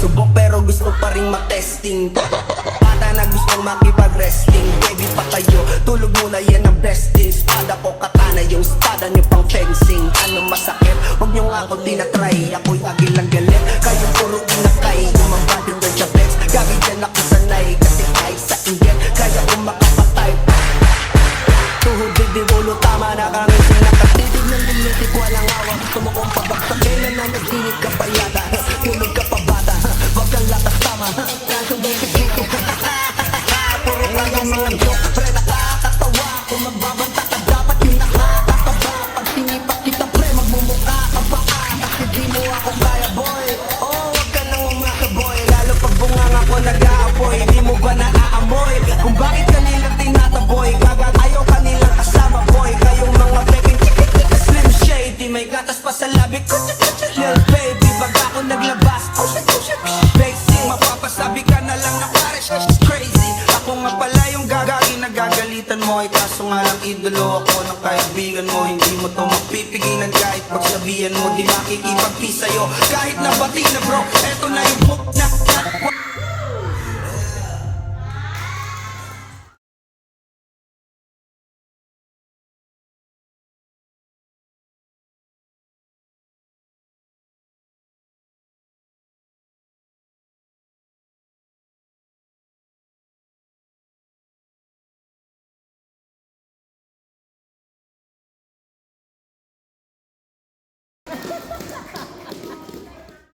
subok pero gusto pa rin matesting. Bata na gustong makipag-wrestling. Baby pa kayo, tulog muna yan ang besting. Espada ko katana, yung espada nyo pang fencing. Ano masakit? Huwag nyo nga ako tinatry. Ako'y agilang galit, kayo puro inakay. Umabadin ng Jabex, gabi dyan ako sanay. Kasi kahit sa inggit, kaya ko makapatay. Tuhod, dibdib, ulo, tama na kami sinakatidig ng limitik, walang awa. Gusto mo kong pabaksak, kailan na nagdinig ka pa yata. Tulog ka pa bata, wag kang latas tama. Kaso basic puro ka lang mga joke, pre nakakatawa. Kung magbabanta ka dapat yung nakakataba. Pag sinipak kita pre, magmumukha ka pa. Kasi di mo ako kaya boy. Oh, wag ka nang umaka boy. Lalo pag bunganga ko nag-aapoy, di mo ba naaamoy? Kung bakit kanila tinataboy, gagal ayaw kanilang kasama boy. Kayong mga peking slim shady, may gatas pa sa labi ko. Little baby, baga ako naglabas. Basic, mapapasabi ka na lang na pare she's crazy. Ako nga pala yung gagagi na gagalitan mo. Ay kaso nga lang idolo ako ng kaibigan mo. Hindi mo to mapipigilan kahit pagsabihan mo. Di makikipagpi sa'yo kahit nabati na bro. Eto na yung hook na